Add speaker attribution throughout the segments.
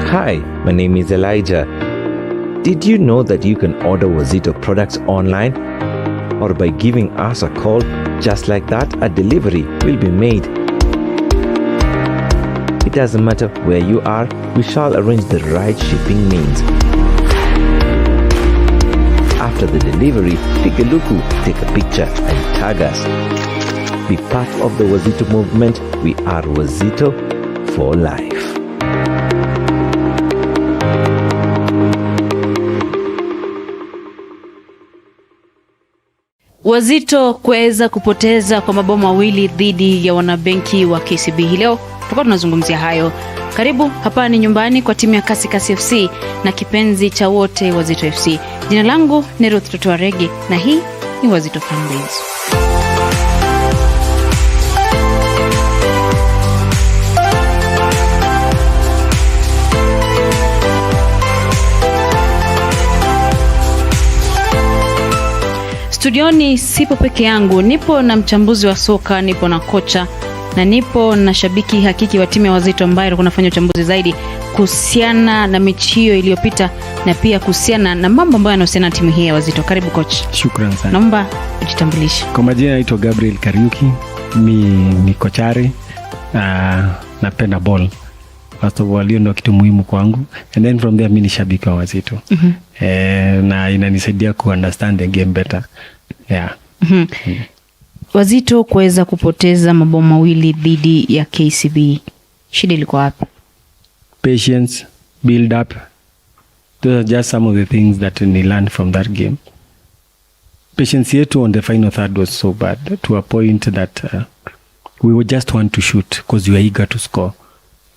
Speaker 1: Hi, my name is Elijah. Did you know that you can order Wazito products online? Or by giving us a call, just like that, a delivery will be made. It doesn't matter where you are, we shall arrange the right shipping means. After the delivery, take a look, take a picture and tag us. Be part of the Wazito movement. We are Wazito for life.
Speaker 2: Wazito kuweza kupoteza kwa mabao mawili dhidi ya wanabenki wa KCB hii leo. Tutakuwa tunazungumzia hayo. Karibu, hapa ni nyumbani kwa timu ya Kasi FC na kipenzi cha wote Wazito FC. Jina langu ni Toto Arege na hii ni Wazito Fanbase. Studioni sipo peke yangu, nipo na mchambuzi wa soka, nipo na kocha na nipo na shabiki hakiki wa timu ya Wazito ambaye anafanya uchambuzi zaidi kuhusiana na mechi hiyo iliyopita na pia kuhusiana na mambo ambayo yanahusiana na timu hii ya Wazito. Karibu coach.
Speaker 3: Shukrani sana.
Speaker 2: Naomba ujitambulishe.
Speaker 3: Kwa majina naitwa Gabriel Kariuki, ni kochari, napenda ball. First of all, hiyo ndio kitu muhimu kwangu. And then from there mimi ni shabiki wa Wazito. Na inanisaidia ku understand the game better. Yeah.
Speaker 2: Wazito kuweza kupoteza mabao mawili dhidi ya KCB. Shida ilikuwa wapi?
Speaker 3: Patience, build up. Those are just some of the things that we learned from that game. Patience yetu on the final third was so bad to a point that we would just want to shoot because you are eager to score.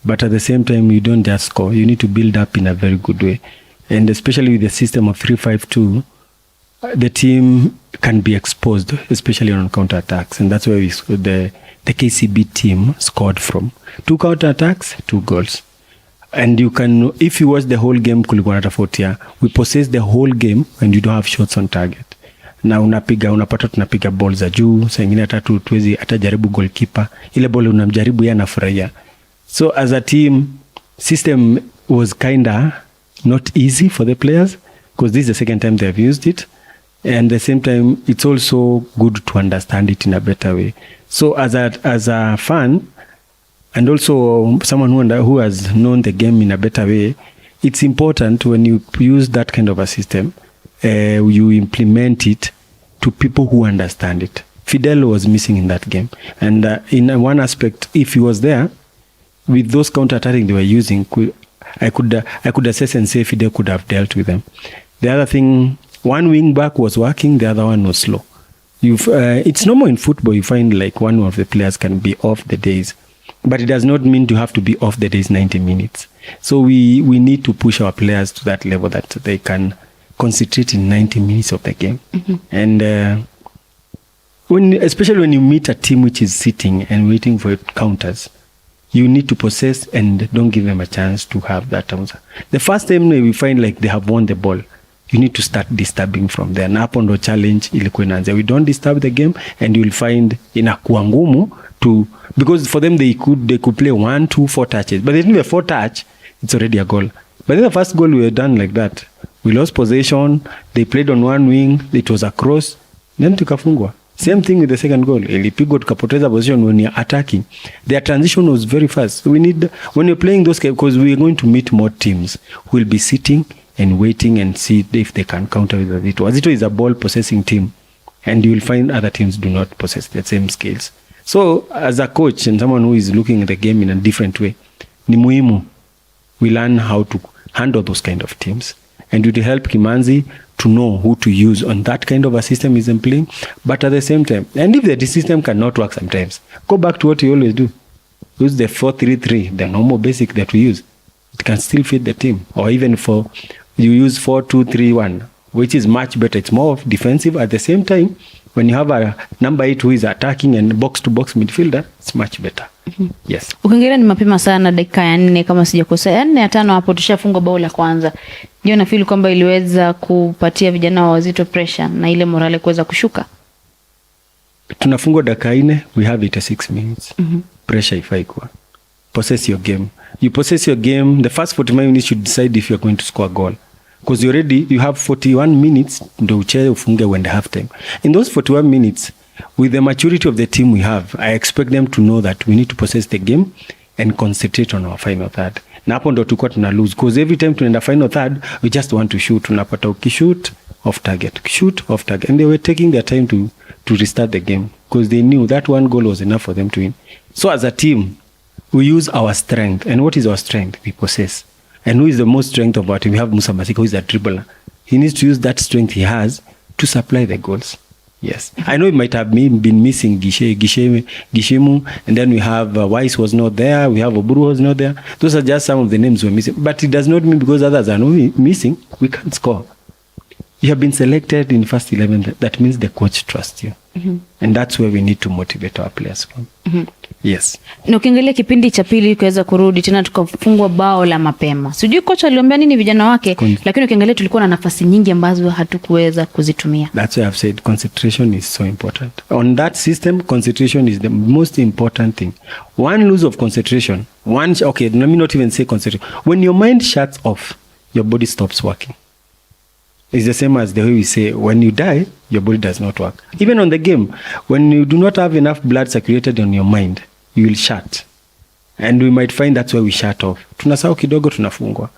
Speaker 3: But at the same time, you don't just score. You need to build up in a very good way. And especially with the system of 3-5-2, the team can be exposed, especially on counter-attacks. And that's where the KCB team scored from. 2 counter-attacks, 2 goals. And you can, if you watch the whole game, we possess the whole game and you don't have shots on target. Na unapata tunapiga ball za juu, saa ingine tuwezi hata jaribu goalkeeper. Ile ball unamjaribu yeye anafurahia. So as a team, system was kinda not easy for the players because this is the second time they have used it. And at the same time, it's also good to understand it in a better way. So as a fan, and also someone who has known the game in a better way, it's important when you use that kind of a system, you implement it to people who understand it. Fidel was missing in that game. And in one aspect, if he was there, with those counter-attacking they were using, I could assess and say Fidel could have dealt with them. The other thing, one wing back was working, the other one was slow. It's normal in football, you find like one of the players can be off the days. But it does not mean to have to be off the days 90 minutes. So we need to push our players to that level that they can concentrate in 90 minutes of the game. And especially when you meet a team which is sitting and waiting for counters, you need to possess and don't give them a chance to have that answer. The first time we find like they have won the ball, you need to start disturbing from there. Na hapo ndo challenge ilikuwa inaanza. We don't disturb the game and you will find inakuwa ngumu to, because for them they could play 1, 2, 4 touches. But if we 4 touch, it's already a goal. But then the first goal we were done like that. We lost possession, they played on one wing, it was a cross, then tukafungwa. Same thing with the second goal. Ilipigwa tukapoteza position when you're attacking. Their transition was very fast. So we need, when you're playing those games, because we're going to meet more teams who will be sitting and waiting and see if they can counter with Wazito. Wazito is a ball possessing team and you will find other teams do not possess the same skills. So as a coach and someone who is looking at the game in a different way, ni muhimu we learn how to handle those kind of teams. And it will help Kimanzi to know who to use on that kind of a system he's playing. But at the same time, and if the system cannot work sometimes, go back to what you always do. Use the 4-3-3, the normal basic that we use. It can still fit the team. Or even you use 4-2-3-1, which is much better. It's more defensive. At the same time, when you have a number 8 who is attacking and box-to-box midfielder, it's much better. Yes.
Speaker 2: Ukiangalia ni mapema sana, dakika ya 4 kama sijakosea. Ya 4 ya 5 hapo tushafunga bao la kwanza. Ndio na feel kwamba iliweza kupatia vijana wa Wazito pressure na ile morale kuweza kushuka.
Speaker 3: Tunafungwa dakika 4, we have 86 minutes. Pressure ifai kuwa. possess your game. You possess your game, the first 45 minutes you decide if you're going to score a goal. Because you have 41 minutes ndo ucheze ufunge when the half time. In those 41 minutes, with the maturity of the team we have, I expect them to know that we need to possess the game and concentrate on our final third. Na hapo ndo tulikuwa tuna lose, because every time tunaenda final third we just want to shoot, unapata ukishoot off target, and they were taking their time to restart the game because they knew that one goal was enough for them to win. So as a team we use our strength, and what is our strength? We possess. And who is the most strength of our team? We have Musa Masika, who is a dribbler. He needs to use that strength he has to supply the goals. Yes. I know it might have been missing Gishemu, and then we have Weiss was not there, we have Oburu was not there. Those are just some of the names we're missing. But it does not mean because others are not missing, we can't score. You have been selected in first 11. That means the coach trusts you. And that's where we need to motivate our players from. Yes.
Speaker 2: Na ukiangalia kipindi cha pili kuweza kurudi tena tukafungwa bao la mapema. Sijui kocha aliambia nini vijana wake, lakini ukiangalia tulikuwa na nafasi nyingi ambazo hatukuweza kuzitumia.
Speaker 3: That's why I've said concentration is so important. On that system, concentration is the most important thing. One lose of concentration, let me not even say concentration. When your mind shuts off, your body stops working. It's the same as the way we say, when you die, your body does not work. Even on the game, when you do not have enough blood circulated on your mind, you will shut. And we might find that's why we shut off. Tunasahau kidogo tunafungwa.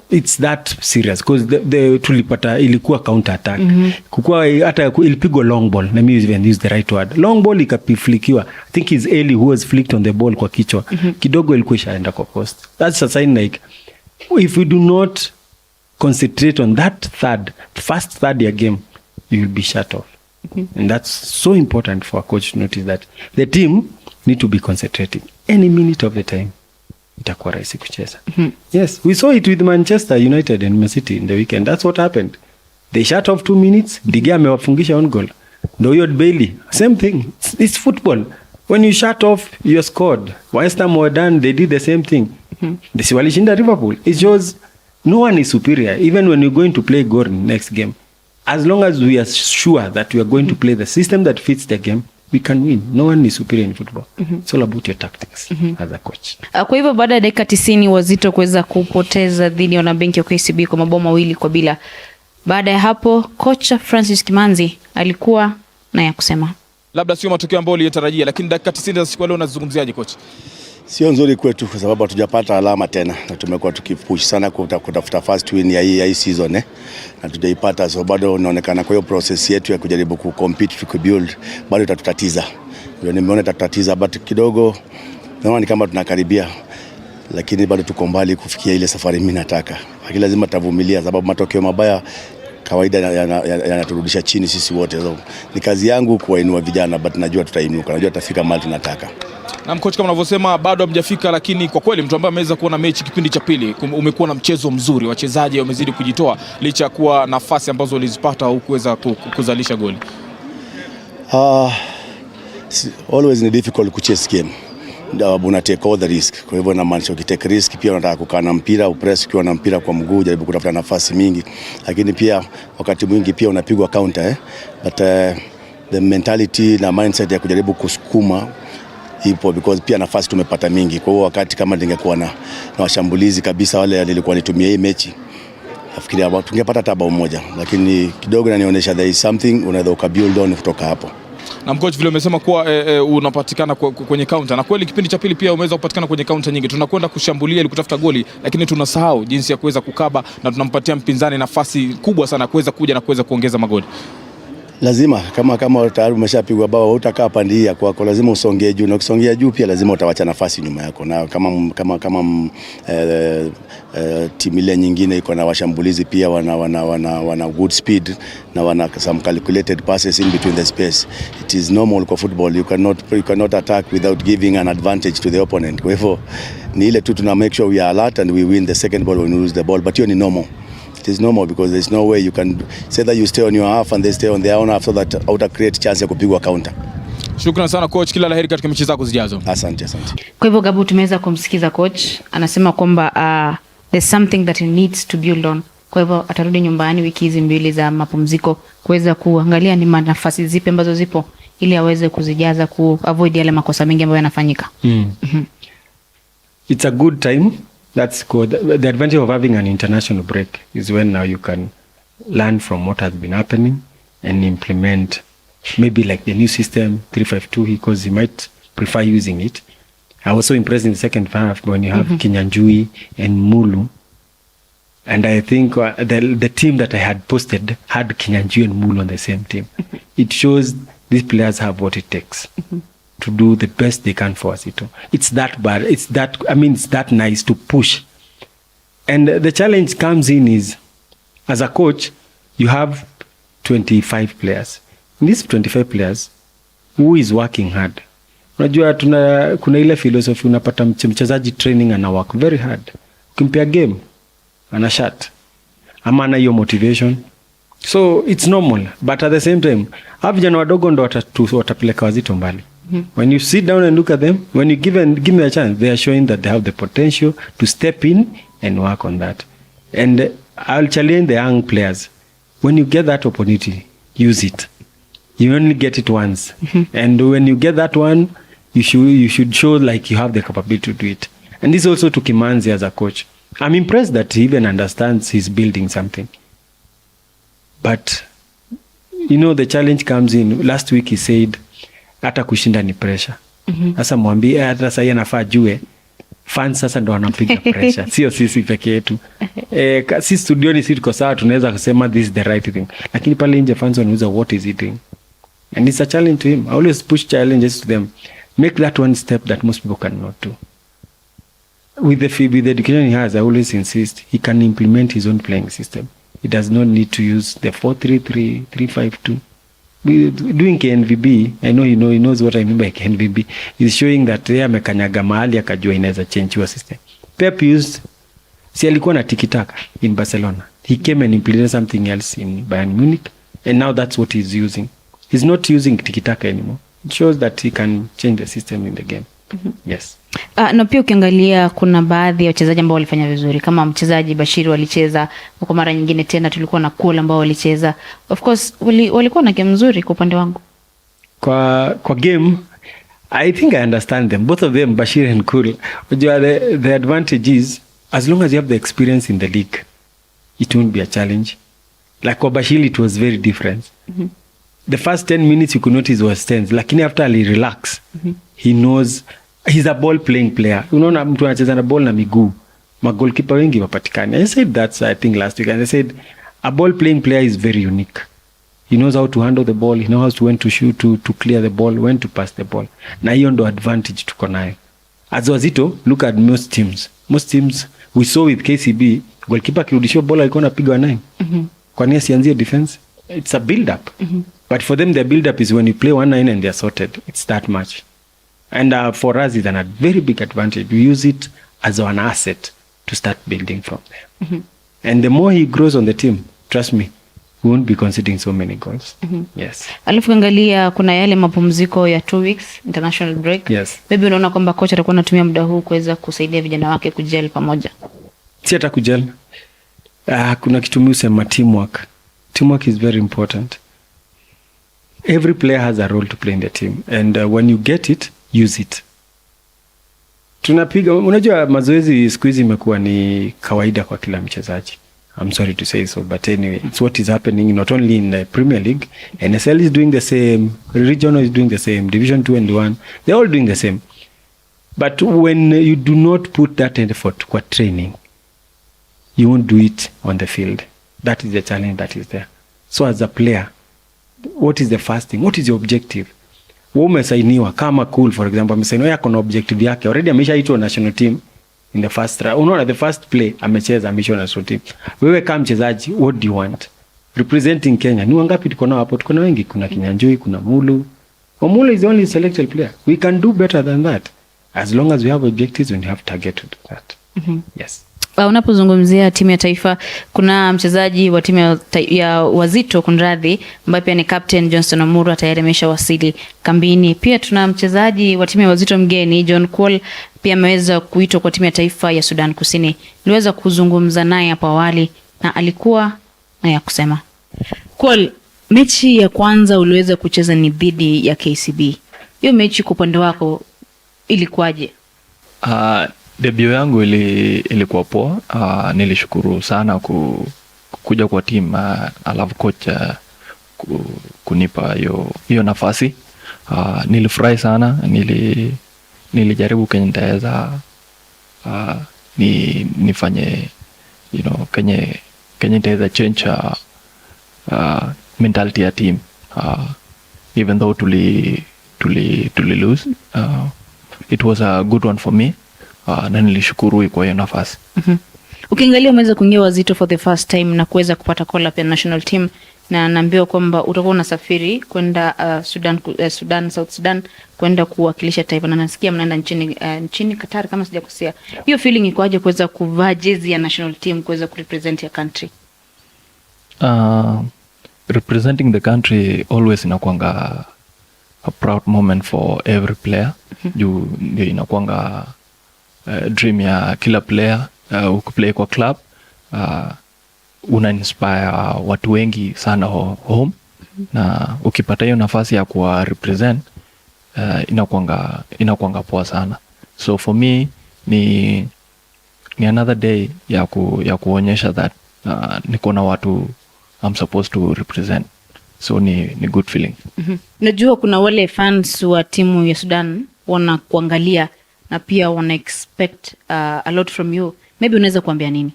Speaker 3: It's that serious because the tulipata ilikuwa counter attack. Kukua hata ilipigwa long ball. Let me even use the right word. Long ball ikaflikiwa. I think it's Eli who was flicked on the ball kwa kichwa. Kidogo ilikuwa ishaenda kwa post. That's a sign like if we do not concentrate on that first third year game, you will be shut off. And that's so important for a coach to notice that the team need to be concentrating any minute of the time. Itakuwa rahisi kucheza. Yes, we saw it with Manchester United and Man City in the weekend. That's what happened. They shut off 2 minutes. Digia amewafungisha on goal. Doyod Bailey, same thing. It's football. When you shut off, you scored. West Ham were done, they did the same thing. They walishinda Liverpool. It shows no one is superior. Even when you're going to play Gor next game, as long as we are sure that we are going to play the system that fits the game, we can win. No one is superior in football. It's all about your tactics as a coach.
Speaker 2: Kwa hivyo baada ya dakika 90 Wazito kuweza kupoteza dhidi ya wanabenki wa KCB kwa mabao 2-0. Baada ya hapo kocha Francis Kimanzi alikuwa na ya kusema.
Speaker 4: Labda sio matokeo ambayo uliyotarajia, lakini dakika 90 za siku leo unazungumziaje coach?
Speaker 5: Sio nzuri kwetu kwa sababu hatujapata alama tena, na tumekuwa tukipush sana kutafuta first win ya hii season na tujaipata, so bado inaonekana kwa hiyo process yetu ya kujaribu kucompete to build bado itatutatiza. Ndio nimeona itatutatiza, but kidogo naona ni kama tunakaribia, lakini bado tuko mbali kufikia ile safari mimi nataka. Lakini lazima tavumilia sababu matokeo mabaya kawaida yanaturudisha chini sisi wote. So ni kazi yangu kuwainua vijana, but najua tutainuka, najua tutafika mahali tunataka.
Speaker 4: Na mkocha kama unavyosema bado hamjafika, lakini kwa kweli mtu ambaye ameweza kuona mechi kipindi cha pili, umekuwa na mchezo mzuri, wachezaji wamezidi kujitoa licha kuwa nafasi ambazo walizipata au kuweza kuzalisha goli.
Speaker 5: Always ni difficult kuchase game. Una take all the risk. Kwa hivyo na maana ukitake risk pia unataka kukaa na mpira, upress ukiwa na mpira kwa mguu, jaribu kutafuta nafasi mingi. Lakini pia wakati mwingi pia unapigwa counter but the mentality na mindset ya kujaribu kusukuma ipo, because pia nafasi tumepata mingi. Kwa hiyo wakati kama ningekuwa na washambulizi kabisa wale nilikuwa nitumie hii mechi, nafikiria tungepata taba moja, lakini kidogo inanionyesha there is something unaweza build on kutoka hapo.
Speaker 4: Na mcoach vile umesema kuwa unapatikana kwenye counter, na kweli kipindi cha pili pia umeweza kupatikana kwenye counter nyingi. Tunakwenda kushambulia ili kutafuta goli, lakini tunasahau jinsi ya kuweza kukaba na tunampatia mpinzani nafasi kubwa sana kuweza kuja na kuweza kuongeza magoli.
Speaker 5: Lazima kama tayari umeshapigwa bao utakaa pande hii kwako, lazima usongee juu, na ukisongea juu pia lazima utawacha nafasi nyuma yako. Na kama timu ile nyingine iko na washambulizi pia wana good speed na wana some calculated passes in between the space. It is normal kwa football, you cannot attack without giving an advantage to the opponent. Kwa hivyo ni ile tu tuna make sure we are alert and we win the second ball when we lose the ball, but hiyo ni normal. It is normal because there's no way you can say that you stay on your half and they stay on their own half, so that outa create chance ya kupigwa counter.
Speaker 4: Shukrani sana coach, kila laheri katika mechi zako zijazo.
Speaker 5: Asante.
Speaker 2: Kwa hivyo Gabu, tumeweza kumsikiza coach, anasema kwamba there's something that he needs to build on. Kwa hivyo atarudi nyumbani wiki hizi 2 za mapumziko kuweza kuangalia ni nafasi zipi ambazo zipo ili aweze kuzijaza, ku avoid yale makosa mengi ambayo yanafanyika.
Speaker 3: It's a good time. That's good. The advantage of having an international break is when now you can learn from what has been happening and implement maybe like the new system 352, because he might prefer using it. I was so impressed in the second half when you have Kinyanjui and Mulu. And I think the team that I had posted had Kinyanjui and Mulu on the same team. It shows these players have what it takes to do the best they can for Wazito. It's that bad. It's that nice to push. And the challenge comes in is, as a coach, you have 25 players. In these 25 players, who is working hard? Unajua kuna ile philosophy, unapata mchezaji training ana work very hard. Ukimpea game ana shut. Ama ana hiyo motivation. So it's normal, but at the same time, hawa vijana wadogo ndo watapeleka Wazito mbali. When you sit down and look at them, when you give them a chance, they are showing that they have the potential to step in and work on that. And I'll challenge the young players. When you get that opportunity, use it. You only get it once. And when you get that one, you should show like you have the capability to do it. And this also to Kimanzi as a coach. I'm impressed that he even understands he's building something. But, the challenge comes in. Last week he said, hata kushinda ni pressure. Sasa mwambie hata sasa anafaa jue fans sasa ndo wanapiga pressure. Sio sisi peke yetu. Sisi studioni sisi tuko sawa, tunaweza kusema this is the right thing. Lakini pale nje fans wanauza what is he doing? And it's a challenge to him. I always push challenges to them. Make that one step that most people cannot do. With the education he has, I always insist he can implement his own playing system. He does not need to use the 4-3-3, 3-5-2. Doing KNVB, I know he knows what I mean by KNVB. He's showing that yeye amekanyaga mahali akajua inaweza change your system. Pep used, alikuwa na tiki-taka in Barcelona. He came and implemented something else in Bayern Munich, and now that's what he's using. He's not using tiki-taka anymore. It shows that he can change the system in the game. Yes.
Speaker 2: Na pia ukiangalia kuna baadhi ya wachezaji ambao walifanya vizuri, kama mchezaji Bashiri walicheza, kwa mara nyingine tena tulikuwa na Kula ambao walicheza. Of course walikuwa na game nzuri kwa upande wangu.
Speaker 3: Kwa game, I think I understand them, both of them, Bashir and Kul. The advantage is, as long as you have the experience in the league, it won't be a challenge. Like kwa Bashir, it was very different. The first 10 minutes you could notice was tense, lakini after he relax, he knows he's a ball playing player. Unaona mtu anacheza na ball na miguu. Magolkeeper wengi wapatikani. I said that I think last week, and I said a ball playing player is very unique. He knows how to handle the ball, he knows when to shoot, to clear the ball, when to pass the ball. Na hiyo ndo advantage tuko nayo. As Wazito, look at most teams. Most teams we saw with KCB, goalkeeper akirudishiwa ball alikuwa anapiga 9. Kwa nini asianzie defense? It's a build up. But for them the build up is when you play 1-9 and they're sorted. It's that much. And for us it's a very big advantage. We use it as an asset to start building from there. And the more he grows on the team, trust me, we won't be conceding so many goals. Yes.
Speaker 2: Alafu angalia kuna yale mapumziko ya 2 weeks international break.
Speaker 3: Yes.
Speaker 2: Maybe unaona kwamba coach atakuwa anatumia muda huu kuweza kusaidia vijana wake kujel pamoja.
Speaker 3: Si hata kujel. Kuna kitu mimi teamwork. Teamwork is very important. Every player has a role to play in the team, and when you get it, use it. Tunapiga, unajua mazoezi siku hizi imekuwa ni kawaida kwa kila mchezaji. I'm sorry to say so, but anyway, it's what is happening not only in the Premier League. NSL is doing the same, Regional is doing the same, Division 2 and 1, they're all doing the same. But when you do not put that effort kwa training, you won't do it on the field. That is the challenge that is there. So as a player, what is the first thing? What is your objective? Wewe umesainiwa kama Cool for example, amesainiwa yako na objective yake. Already ameshaitwa national team in the first round. Unaona the first play amecheza ameshaitwa national team. Wewe kama mchezaji, what do you want? Representing Kenya. Ni wangapi tuko nao hapo? Tuko na wengi. Kuna Kinyanjui, kuna Mulu. Mulu is the only selected player. We can do better than that. As long as we have objectives and we have target to do that. Yes.
Speaker 2: Unapozungumzia timu ya taifa, kuna mchezaji wa timu ya Wazito kunradhi, ambaye pia ni captain Johnson Omuru tayari ameshawasili kambini. Pia tuna mchezaji wa timu ya Wazito mgeni John Cole, pia ameweza kuitwa kwa timu ya taifa ya Sudan Kusini. Niliweza kuzungumza naye hapo awali na alikuwa na ya kusema. Cole, Mechi ya kwanza uliweza kucheza ni dhidi ya KCB. Hiyo mechi kwa upande wako ilikuwaje?
Speaker 6: Debut yangu ilikuwa poa. Nilishukuru sana kuja kwa team, alafu coach kunipa hiyo nafasi. Nilifurahi sana. Nilijaribu kenye nitaweza nifanye kenye nitaweza change mentality ya team, even though tuli lose. It was a good one for me, na nilishukuru kwa hiyo nafasi.
Speaker 2: Ukiangalia umeweza kuingia Wazito for the first time na kuweza kupata call up ya national team, na naambiwa kwamba utakuwa unasafiri kwenda South Sudan kwenda kuwakilisha taifa, na nasikia mnaenda nchini Qatar kama sijakosea. Hiyo feeling ikoaje kuweza kuvaa jezi ya national team kuweza kurepresent your country?
Speaker 6: Representing the country always inakuanga a proud moment for every player. Juu ndio inakuanga dream ya kila player. Ukiplay kwa club, una inspire watu wengi sana home. Na ukipata hiyo nafasi ya kuwa represent, inakuanga poa sana. So for me ni another day ya kuonyesha that niko na watu I'm supposed to represent. So ni good feeling.
Speaker 2: Najua kuna wale fans wa timu ya Sudan wana kuangalia na pia wana expect a lot from you. Maybe unaweza kuambia nini?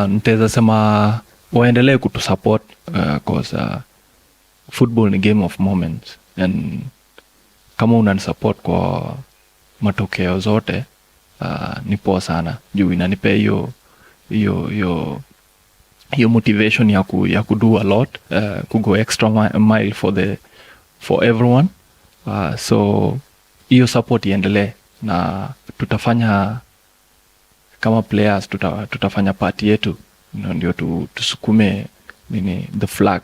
Speaker 6: Nitaweza sema waendelee kutusupport, cause football ni game of moments, and kama unanisupport kwa matokeo zote, ni poa sana. Juu inanipa hiyo motivation ya kudo a lot, go extra mile for everyone. So hiyo support iendelee, na tutafanya kama players, tutafanya part yetu, ndio tusukume the flag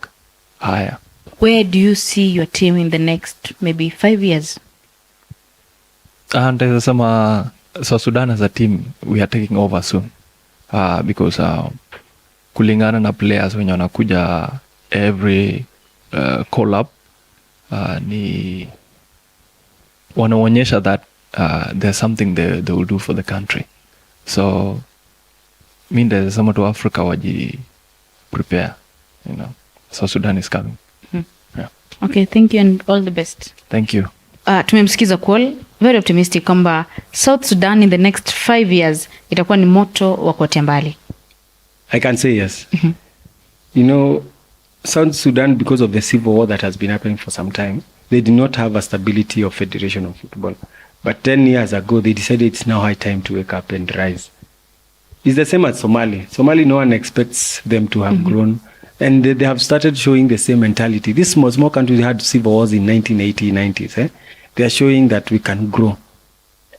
Speaker 6: higher.
Speaker 2: Where do you see your team in the next maybe 5 years?
Speaker 6: Nitaweza sema South Sudan as a team, we are taking over soon, because kulingana na players wenye wanakuja every call up, ni wanaonyesha that there's something they will do for the country. So mi ndio sema to Africa waji prepare, South Sudan is coming. Yeah.
Speaker 2: Okay, thank you and all the best.
Speaker 6: Thank you.
Speaker 2: Tumemsikiza Kwal, very optimistic kwamba South Sudan in the next 5 years itakuwa ni moto wa kuotea mbali.
Speaker 3: I can say yes. South Sudan, because of the civil war that has been happening for some time, they did not have a stability of federation of football. But 10 years ago, they decided it's now high time to wake up and rise. It's the same as Somali. Somali, no one expects them to have grown. And they have started showing the same mentality. This small country had civil wars in 1980s, 90s. They are showing that we can grow.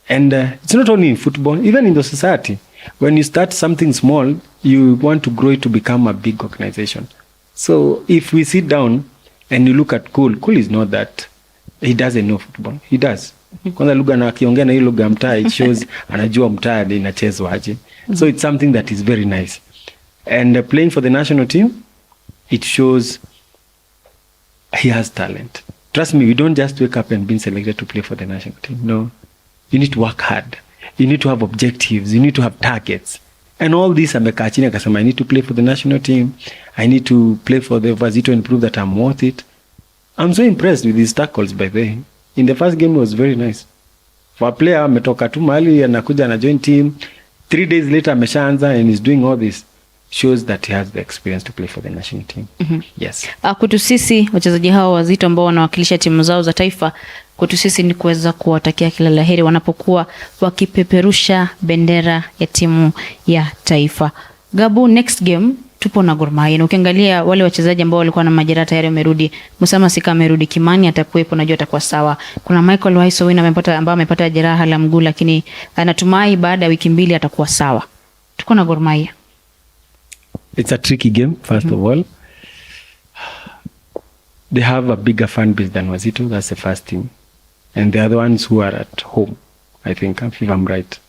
Speaker 3: And it's not only in football, even in the society. When you start something small, you want to grow it to become a big organization. So if we sit down and you look at Cool is not that he doesn't know football. He does. Kwanza lugha na akiongea na hiyo lugha mtaa, it shows anajua mtaa inachezwa aje. So it's something that is very nice. And playing for the national team, it shows he has talent. Trust me, we don't just wake up and be selected to play for the national team. No. You need to work hard. You need to have objectives. You need to have targets. And all this, amekaa chini akasema, I need to play for the national team. I need to play for the Wazito and prove that I'm worth it. I'm so impressed with his tackles, by the way. In the first game, it was very nice. For a player, ametoka tu mahali, anakuja na join team. 3 days later, ameshaanza and he's doing all this. Shows that he has the experience to play for the national team. Yes.
Speaker 2: Kwetu sisi wachezaji hao Wazito ambao wanawakilisha timu zao za taifa, kwetu sisi ni kuweza kuwatakia kila laheri wanapokuwa wakipeperusha bendera ya timu ya taifa. Gabu, next game tupo na Gor Mahia. Na ukiangalia wale wachezaji ambao walikuwa na majeraha tayari wamerudi. Musama Sika amerudi, Kimani atakuwepo, najua atakuwa sawa. Kuna Michael Waisowina amepata jeraha la mguu, lakini anatumai baada ya wiki 2 atakuwa sawa. Tuko na Gor Mahia.
Speaker 3: It's a tricky game, first of all. They have a bigger fan base than Wazito. That's the first thing. And the other ones who are at home, I think, if I'm right.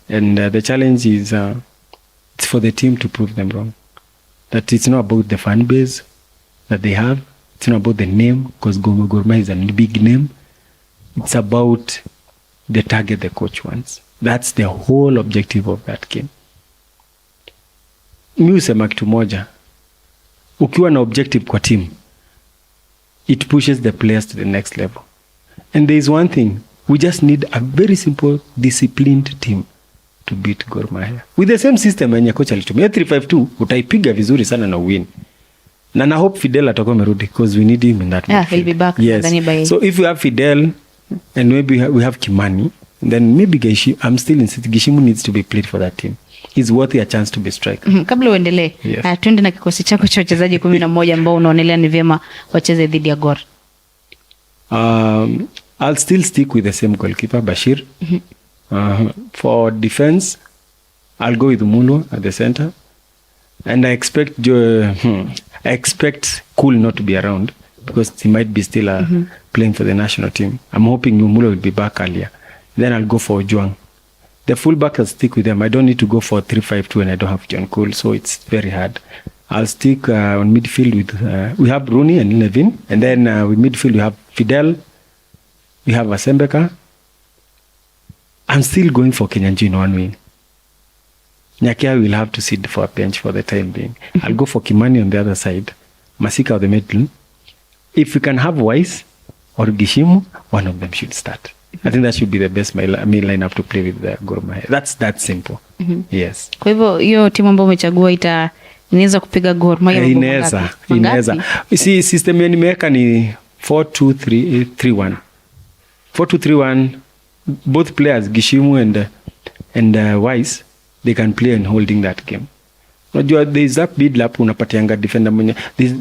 Speaker 3: And the challenge is it's for the team to prove them wrong. That it's not about the fan base. that they have. It's not about the name, because Gor Mahia is a big name. It's about the target the coach wants. That's the whole objective of that game. Mi husema kitu moja, ukiwa na objective kwa team, it pushes the players to the next level. And there is one thing, we just need a very simple, disciplined team to beat Gor Mahia. With the same system yenye coach alitumia 3-5-2, utaipiga vizuri sana na win. Na hope Fidel atakuwa amerudi, because we need him in that
Speaker 2: midfield. He'll be back.
Speaker 3: Yes. So if we have Fidel and maybe we have Kimani, then maybe I'm still insisting Gishimu needs to be played for that team. He's worthy a chance to be striker.
Speaker 2: Kabla uendelee, twende na kikosi chako cha wachezaji 11 ambao unaonelea ni vyema wacheze dhidi ya Gor.
Speaker 3: I'll still stick with the same goalkeeper, Bashir. For defense, I'll go with Mulu at the center. And I expect Cool not to be around, because he might be still playing for the national team. I'm hoping Mulu will be back earlier. Then I'll go for Juang. The fullback, I'll stick with them. I don't need to go for 3-5-2 and I don't have John Cool, so it's very hard. I'll stick on midfield with, we have Rooney and Levin. And then with midfield, we have Fidel. We have Asembeka. I'm still going for Kenyanji in one wing. Nyakia will have to sit for a bench for the time being. I'll go for Kimani on the other side. Masika on the middle. If we can have Wise or Gishimu, one of them should start. I think that should be the best main lineup to play with the Gor Mahia. That's that simple. Yes.
Speaker 2: Kwa hivyo hiyo timu ambayo umechagua inaweza kupiga Gor Mahia.
Speaker 3: Inaweza. See, system yenye nimeweka ni 4-2-3-1. 4-2-3-1. Both players, Gishimu and Wise, they can play in holding that game. Unajua there is that build-up unapatianga defender mwenye.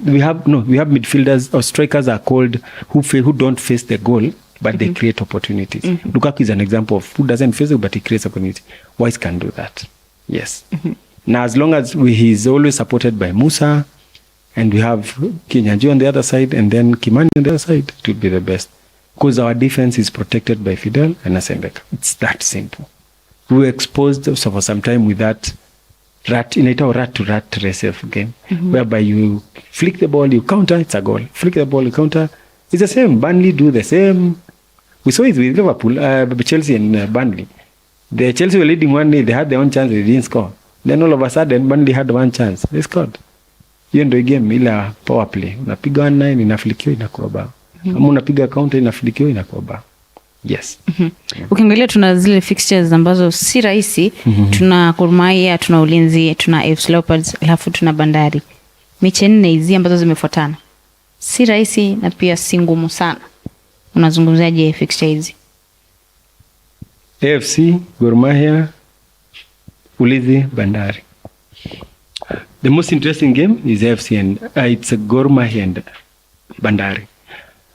Speaker 3: We have midfielders or strikers are called who don't face the goal, but they create opportunities. Lukaku is an example of who doesn't face it, but he creates opportunity. Wise can do that. Yes. Now, as long as he's always supported by Musa, and we have Kinyanji on the other side, and then Kimani on the other side, it would be the best. Because our defense is protected by Fidel and Asembeka. It's that simple. We were exposed for some time with that rat to rat race of game, whereby you flick the ball, you counter, it's a goal. Flick the ball, you counter. It's the same. Burnley do the same. We saw it with Liverpool, Chelsea and Burnley. The Chelsea were leading 1-0. They had their own chance, they didn't score. Then all of a sudden, Burnley had one chance. They scored. Hiyo ndio game ila power play. Unapiga 1-9 inaflikiwa inakuwa bao. Kama unapiga counter inaflikiwa inakuwa bao. Yes.
Speaker 2: Ukiangalia tuna zile fixtures ambazo si rahisi. Tuna Gor Mahia, tuna Ulinzi, tuna AFC Leopards, alafu tuna Bandari. Mechi 4 hizi ambazo zimefuatana. Si rahisi na pia si ngumu sana. Unazungumzaje fixture hizi?
Speaker 3: AFC, Gor Mahia, Ulinzi, Bandari. The most interesting game is AFC and it's a Gor Mahia and Bandari.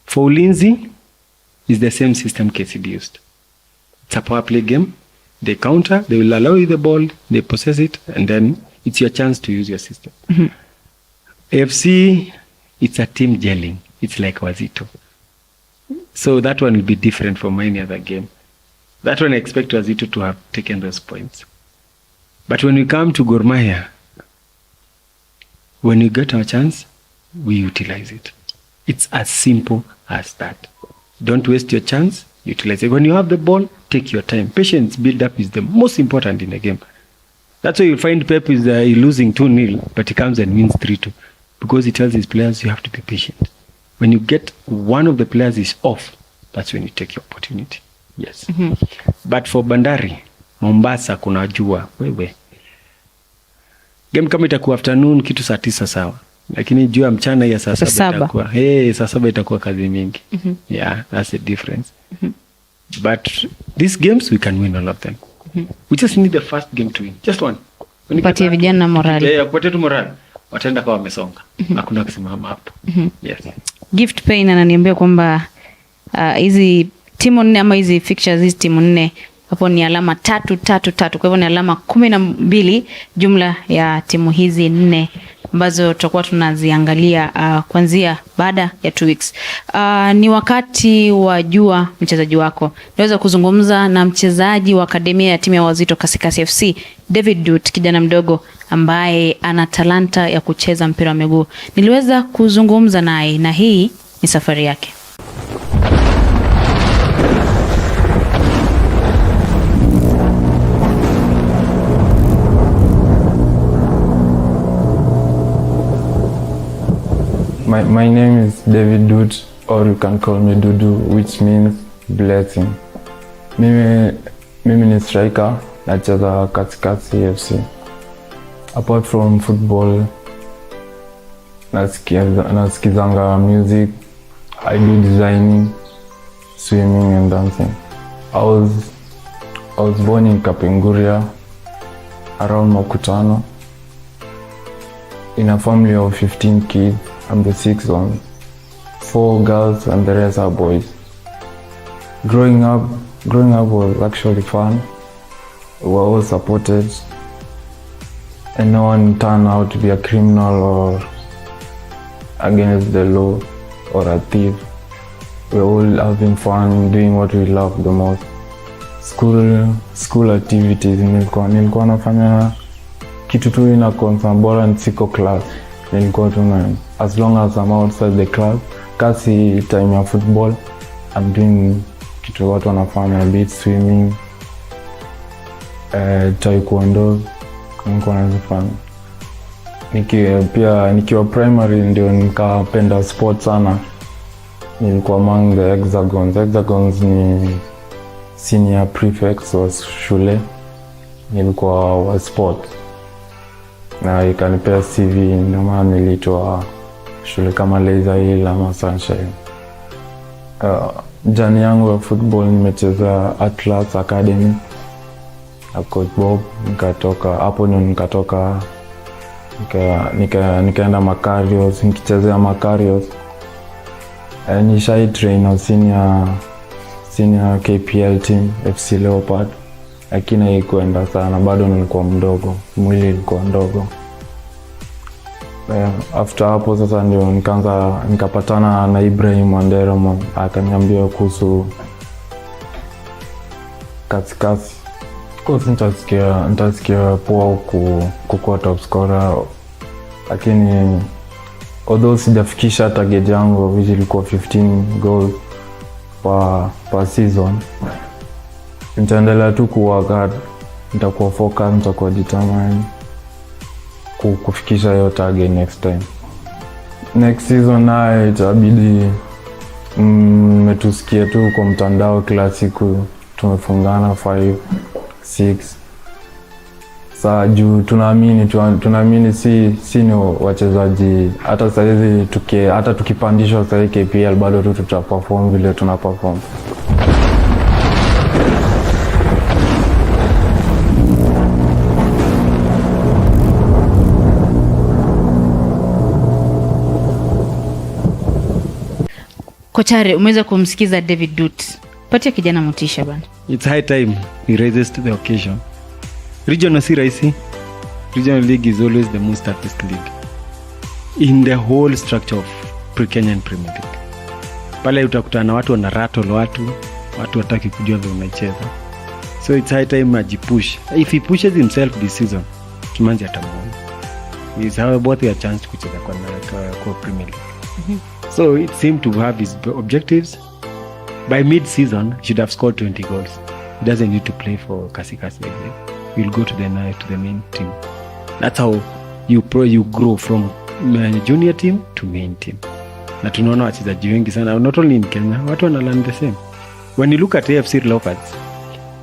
Speaker 3: For Ulinzi, it's the same system KCB used. It's a power play game. They counter, they will allow you the ball, they possess it, and then it's your chance to use your system. AFC, it's a team gelling. It's like Wazito. So that one will be different from any other game. That one I expect Wazito to have taken those points. But when we come to Gor Mahia, when we get our chance, we utilize it. It's as simple as that. Don't waste your chance, utilize it. When you have the ball, take your time. Patience build-up is the most important in the game. That's why you find Pep is losing 2-0, but he comes and wins 3-2. Because he tells his players, you have to be patient. When you get one of the players is off, that's when you take your opportunity. Yes. But for Bandari, Mombasa kuna jua, wewe. Game kama itakuwa afternoon, kitu saa 9 sawa. Lakini jua mchana ya saa 7 itakuwa. Saa 7 itakuwa kazi mingi. Yeah, that's the difference. But these games, we can win all of them. We just need the first game to win. Just one.
Speaker 2: Patia vijana morali.
Speaker 3: Kupatia tu morali. Wataenda kwa wamesonga. Hakuna kusimama hapo. Yes.
Speaker 2: Gift Pain ananiambia kwamba hizi timu 4 ama hizi fixtures hizi timu 4 hapo ni alama 3. Kwa hivyo ni alama 12 jumla ya timu hizi 4 ambazo tutakuwa tunaziangalia kuanzia baada ya 2 weeks. Ni wakati wa jua mchezaji wako. Naweza kuzungumza na mchezaji wa akademia ya timu ya Wazito Kasikasi FC, David Dut, kijana mdogo ambaye ana talanta ya kucheza mpira wa miguu. Niliweza kuzungumza naye na hii ni safari yake.
Speaker 7: My name is David Dut, or you can call me Dudu, which means blessing. Mimi ni striker, nacheza Kasikasi FC. Apart from football, nasikizanga music, I do designing, swimming and dancing. I was born in Kapenguria, around Makutano, in a family of 15 kids. I'm the 6th one. 4 girls and the rest are boys. Growing up was actually fun. We were all supported, and no one turned out to be a criminal or against the law or a thief. We were all having fun, doing what we love the most. School activities, nilikuwa nafanya kitu tu ina concern bora nisiko class. Nilikuwa tuna, as long as I'm outside the club, kasi time ya football, I'm doing kitu watu wanafanya, beach, swimming, taekwondo, nilikuwa nazifanya. Nikiwa primary ndio nikapenda sport sana. Nilikuwa among the hexagons. Hexagons ni senior prefects wa shule. Nilikuwa wa sport. Na ikanipea CV, ndio maana nilitoa shule kama Laser Hill ama Sunshine. Jani yangu ya football nimecheza Atlas Academy na Coach Bob, nikatoka nikaenda Macarios, nikichezea Macarios. Nishai train na senior KPL team FC Leopard, lakini haikuenda sana, bado nilikuwa mdogo, mwili ilikuwa ndogo. After hapo sasa ndio nikapatana na Ibrahim Wandera, akaniambia kuhusu Kasikasi. Kwa sababu nitasikia poa kukuwa top scorer, lakini although sijafikisha target yangu which ilikuwa 15 goals per season, nitaendelea tu kuwork, nitakuwa focus, nitakuwa determined kufikisha hiyo target next time. Next season naye itabidi metusikia tu kwa mtandao kila siku tumefungana 5-6. Saa juu tunaamini si ni wachezaji, hata saizi hata tukipandishwa sasa KPL bado tu tutaperform vile tunaperform.
Speaker 2: Kochare, umeweza kumsikiza David Dut. Patia kijana motisha bana.
Speaker 3: It's high time he rises to the occasion. Regional si rahisi. Regional league is always the most toughest league in the whole structure of Kenyan Premier League. Pale utakutana na watu wana rattle watu wataki kujua vile unacheza. So it's high time ajipush. If he pushes himself this season, Kimanzi atamwona. He's have both a chance kucheza kwa Premier League. So it seemed to have his objectives. By mid-season, he should have scored 20 goals. He doesn't need to play for Kasikasi again. He'll go to the main team. That's how you grow from junior team to main team. Na tunaona wachezaji wengi sana, not only in Kenya, watu wana learn the same. When you look at AFC Leopards,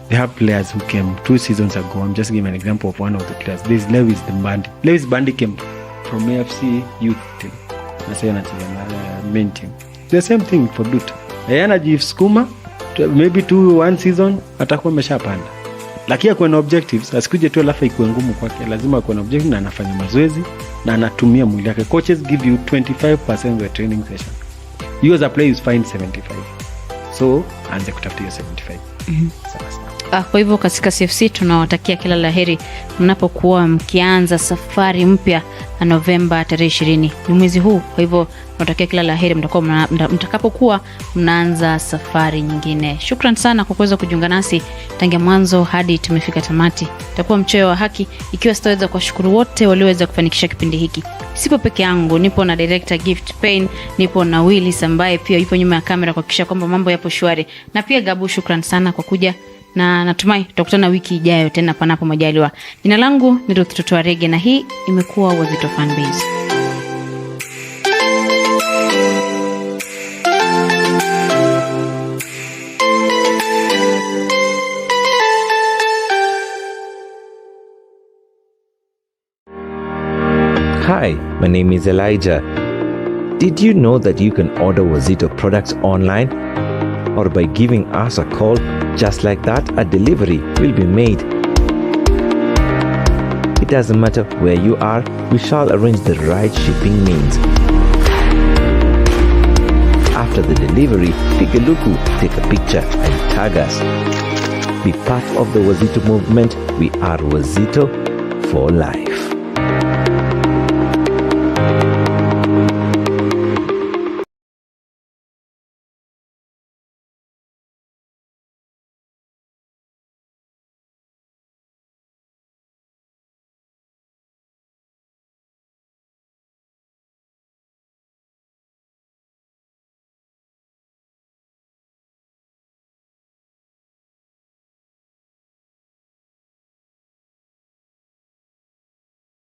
Speaker 3: they have players who came 2 seasons ago. I'm just giving an example of one of the players. There's Lewis Bandi. Lewis Bandi came from AFC youth team. Na sasa anacheza na main team. The same thing for Dut. Anajisukuma, maybe 1 season atakuwa ameshapanda. Lakini kwa objectives, asikuje tu alafu ikuwe ngumu kwake. Lazima kuwa na objective na anafanya mazoezi na anatumia mwili wake. Coaches give you 25% of the training session. You as a player is fined 75. so anze kutafuta hiyo 75. Sawa sawa.
Speaker 2: Kwa hivyo katika CFC tunawatakia kila laheri mnapokuwa mkianza safari mpya Novemba tarehe 20. Ni mwezi huu. Kwa hivyo tunawatakia kila laheri mtakapokuwa mnaanza safari nyingine. Shukran sana kwa kuweza kujiunga nasi tangia mwanzo hadi tumefika tamati. Itakuwa mchoyo wa haki ikiwa sitaweza kuwashukuru wote walioweza kufanikisha kipindi hiki. Sipo peke yangu, nipo na director Gift Pain, nipo na Willis ambaye pia yupo nyuma ya kamera kuhakikisha kwamba mambo yapo shwari. Na pia Gabu, shukran sana kwa kuja. Na natumai tutakutana wiki ijayo tena panapo majaliwa. Jina langu ni Toto Arege na hii imekuwa Wazito Fanbase.
Speaker 1: Hi, my name is Elijah. Did you know that you can order Wazito products online? Or by giving us a call, just like that, a delivery will be made. It doesn't matter where you are, we shall arrange the right shipping means. After the delivery, take a look, take a picture and tag us. Be part of the Wazito movement. We are Wazito for life.